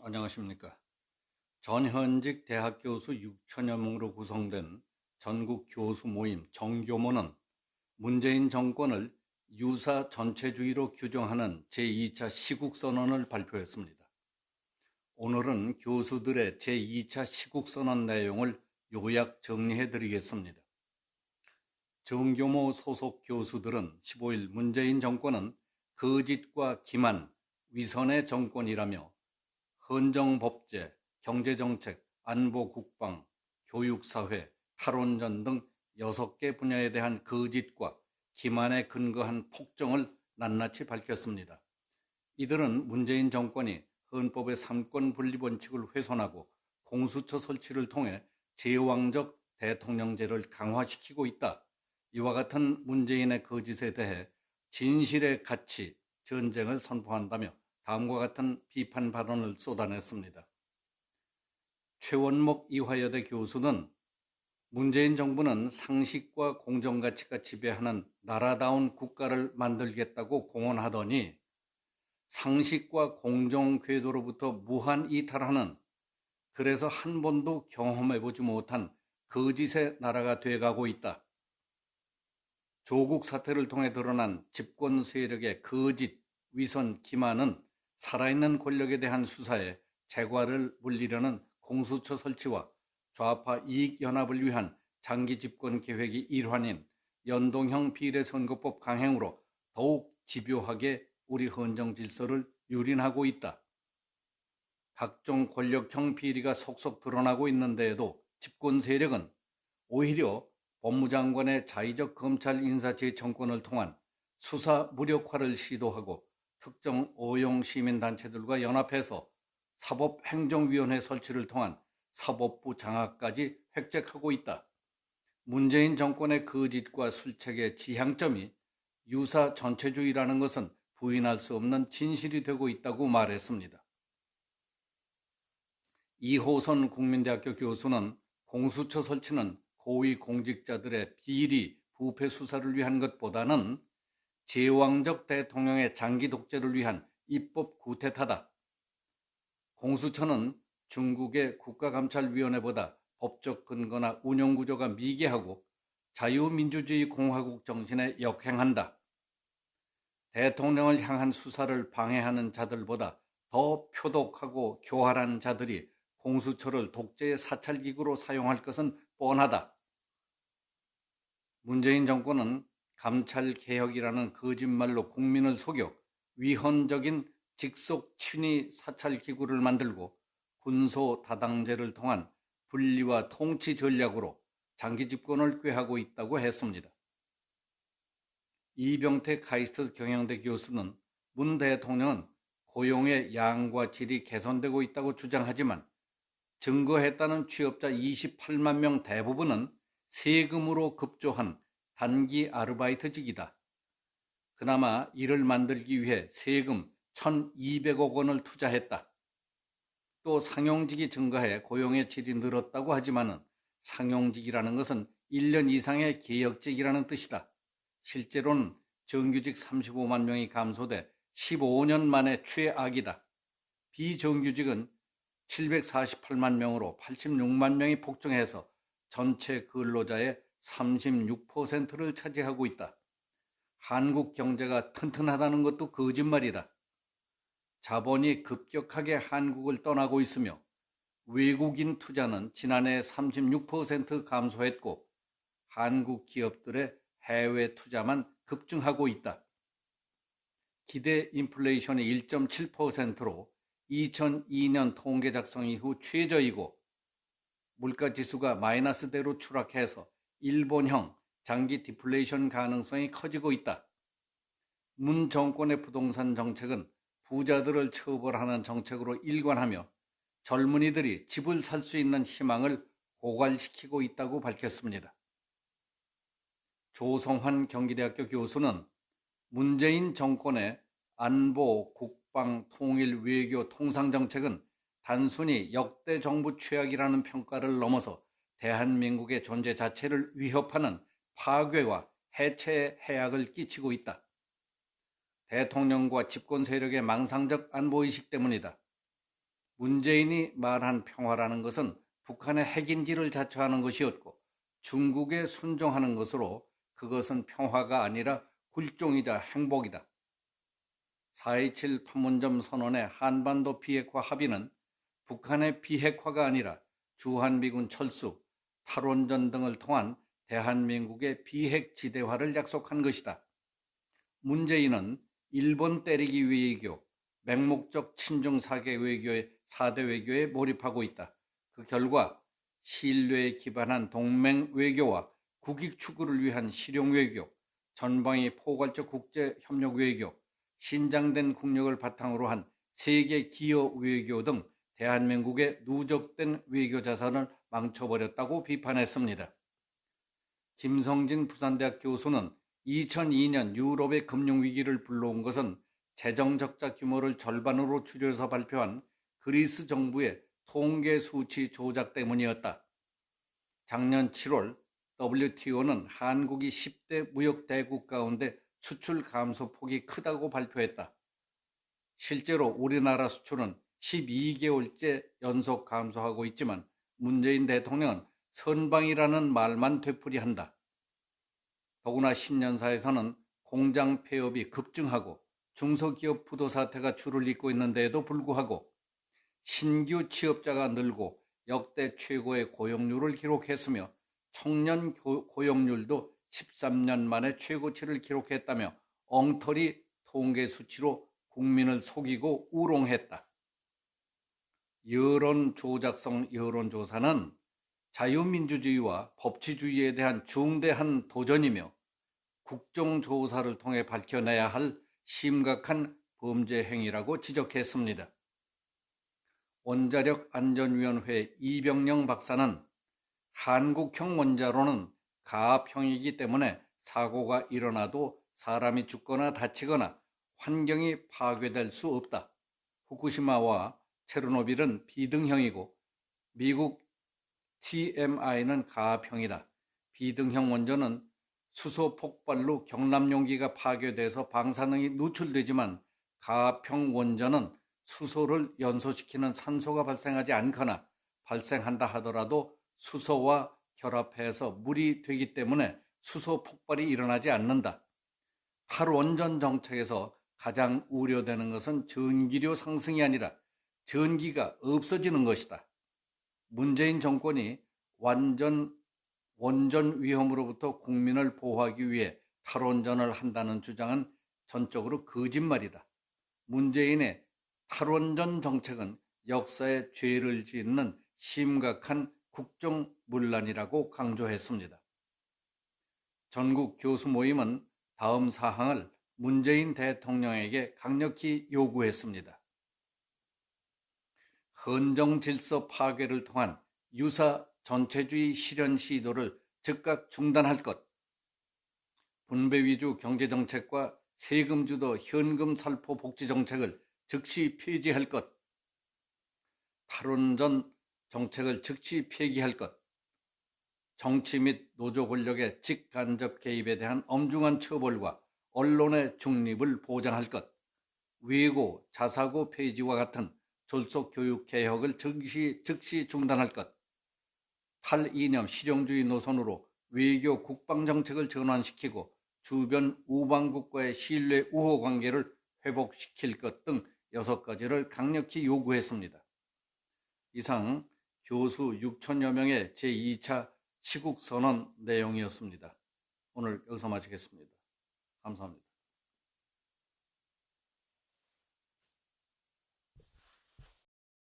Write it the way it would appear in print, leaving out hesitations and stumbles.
안녕하십니까. 전현직 대학 교수 6천여 명으로 구성된 전국 교수 모임 정교모는 문재인 정권을 유사 전체주의로 규정하는 제2차 시국선언을 발표했습니다. 오늘은 교수들의 제2차 시국선언 내용을 요약 정리해 드리겠습니다. 정교모 소속 교수들은 15일 문재인 정권은 거짓과 기만, 위선의 정권이라며 헌정법제, 경제정책, 안보, 국방, 교육사회, 탈원전 등 6개 분야에 대한 거짓과 기만에 근거한 폭정을 낱낱이 밝혔습니다. 이들은 문재인 정권이 헌법의 삼권 분리 원칙을 훼손하고 공수처 설치를 통해 제왕적 대통령제를 강화시키고 있다. 이와 같은 문재인의 거짓에 대해 진실의 가치, 전쟁을 선포한다며 다음과 같은 비판 발언을 쏟아냈습니다. 최원목 이화여대 교수는 문재인 정부는 상식과 공정가치가 지배하는 나라다운 국가를 만들겠다고 공언하더니 상식과 공정 궤도로부터 무한 이탈하는, 그래서 한 번도 경험해보지 못한 거짓의 나라가 돼가고 있다. 조국 사태를 통해 드러난 집권 세력의 거짓, 위선, 기만은 살아있는 권력에 대한 수사에 제과를 물리려는 공수처 설치와 좌파 이익연합을 위한 장기 집권 계획이 일환인 연동형 비례선거법 강행으로 더욱 집요하게 우리 헌정 질서를 유린하고 있다. 각종 권력형 비리가 속속 드러나고 있는데에도 집권 세력은 오히려 법무장관의 자의적 검찰 인사 재청권을 통한 수사 무력화를 시도하고 특정 오용 시민단체들과 연합해서 사법행정위원회 설치를 통한 사법부 장악까지 획책하고 있다. 문재인 정권의 거짓과 술책의 지향점이 유사 전체주의라는 것은 부인할 수 없는 진실이 되고 있다고 말했습니다. 이호선 국민대학교 교수는 공수처 설치는 고위공직자들의 비리, 부패 수사를 위한 것보다는 제왕적 대통령의 장기 독재를 위한 입법 구태타다. 공수처는 중국의 국가감찰위원회보다 법적 근거나 운영구조가 미개하고 자유민주주의 공화국 정신에 역행한다. 대통령을 향한 수사를 방해하는 자들보다 더 표독하고 교활한 자들이 공수처를 독재의 사찰기구로 사용할 것은 뻔하다. 문재인 정권은 감찰개혁이라는 거짓말로 국민을 속여 위헌적인 직속 친위 사찰기구를 만들고 군소다당제를 통한 분리와 통치 전략으로 장기 집권을 꾀하고 있다고 했습니다. 이병태 카이스트 경영대 교수는 문 대통령은 고용의 양과 질이 개선되고 있다고 주장하지만 증거했다는 취업자 28만 명 대부분은 세금으로 급조한 단기 아르바이트직이다. 그나마 이를 만들기 위해 세금 1,200억 원을 투자했다. 또 상용직이 증가해 고용의 질이 늘었다고 하지만 상용직이라는 것은 1년 이상의 계역직이라는 뜻이다. 실제로는 정규직 35만 명이 감소돼 15년 만에 최악이다. 비정규직은 748만 명으로 86만 명이 폭증해서 전체 근로자의 36%를 차지하고 있다. 한국 경제가 튼튼하다는 것도 거짓말이다. 자본이 급격하게 한국을 떠나고 있으며 외국인 투자는 지난해 36% 감소했고 한국 기업들의 해외 투자만 급증하고 있다. 기대 인플레이션이 1.7%로 2002년 통계 작성 이후 최저이고 물가지수가 마이너스대로 추락해서 일본형 장기 디플레이션 가능성이 커지고 있다. 문 정권의 부동산 정책은 부자들을 처벌하는 정책으로 일관하며 젊은이들이 집을 살 수 있는 희망을 고갈시키고 있다고 밝혔습니다. 조성환 경기대학교 교수는 문재인 정권의 안보, 국방, 통일, 외교, 통상 정책은 단순히 역대 정부 최악이라는 평가를 넘어서 대한민국의 존재 자체를 위협하는 파괴와 해체의 해악을 끼치고 있다. 대통령과 집권 세력의 망상적 안보의식 때문이다. 문재인이 말한 평화라는 것은 북한의 핵인지를 자처하는 것이었고 중국에 순종하는 것으로 그것은 평화가 아니라 굴종이자 행복이다. 4.27 판문점 선언의 한반도 비핵화 합의는 북한의 비핵화가 아니라 주한미군 철수, 탈원전 등을 통한 대한민국의 비핵지대화를 약속한 것이다. 문재인은 일본 때리기 외교, 맹목적 친중 사대 외교에 몰입하고 있다. 그 결과 신뢰에 기반한 동맹 외교와 국익 추구를 위한 실용 외교, 전방위 포괄적 국제 협력 외교, 신장된 국력을 바탕으로 한 세계 기여 외교 등 대한민국의 누적된 외교 자산을 망쳐버렸다고 비판했습니다. 김성진 부산대학 교수는 2002년 유럽의 금융위기를 불러온 것은 재정적자 규모를 절반으로 줄여서 발표한 그리스 정부의 통계 수치 조작 때문이었다. 작년 7월 WTO는 한국이 10대 무역 대국 가운데 수출 감소 폭이 크다고 발표했다. 실제로 우리나라 수출은 12개월째 연속 감소하고 있지만 문재인 대통령은 선방이라는 말만 되풀이한다. 더구나 신년사에서는 공장 폐업이 급증하고 중소기업 부도 사태가 줄을 잇고 있는데도 불구하고 신규 취업자가 늘고 역대 최고의 고용률을 기록했으며 청년 고용률도 13년 만에 최고치를 기록했다며 엉터리 통계 수치로 국민을 속이고 우롱했다. 여론 조작성 여론조사는 자유민주주의와 법치주의에 대한 중대한 도전이며 국정조사를 통해 밝혀내야 할 심각한 범죄 행위라고 지적했습니다. 원자력안전위원회 이병영 박사는 한국형 원자로는 가압형이기 때문에 사고가 일어나도 사람이 죽거나 다치거나 환경이 파괴될 수 없다. 후쿠시마와 체르노빌은 비등형이고 미국 TMI는 가압형이다. 비등형 원전은 수소 폭발로 경납용기가 파괴돼서 방사능이 누출되지만 가압형 원전은 수소를 연소시키는 산소가 발생하지 않거나 발생한다 하더라도 수소와 결합해서 물이 되기 때문에 수소 폭발이 일어나지 않는다. 탈원전 정책에서 가장 우려되는 것은 전기료 상승이 아니라 전기가 없어지는 것이다. 문재인 정권이 원전 위험으로부터 국민을 보호하기 위해 탈원전을 한다는 주장은 전적으로 거짓말이다. 문재인의 탈원전 정책은 역사에 죄를 짓는 심각한 국정문란이라고 강조했습니다. 전국 교수 모임은 다음 사항을 문재인 대통령에게 강력히 요구했습니다. 헌정 질서 파괴를 통한 유사 전체주의 실현 시도를 즉각 중단할 것, 분배 위주 경제정책과 세금 주도 현금 살포 복지 정책을 즉시 폐지할 것, 탈원전 정책을 즉시 폐기할 것, 정치 및 노조 권력의 직간접 개입에 대한 엄중한 처벌과 언론의 중립을 보장할 것, 외고, 자사고 폐지와 같은 졸속 교육 개혁을 즉시 중단할 것, 탈이념 실용주의 노선으로 외교 국방 정책을 전환시키고 주변 우방국과의 신뢰 우호 관계를 회복시킬 것 등 6가지를 강력히 요구했습니다. 이상 교수 6천여 명의 제2차 시국선언 내용이었습니다. 오늘 여기서 마치겠습니다. 감사합니다.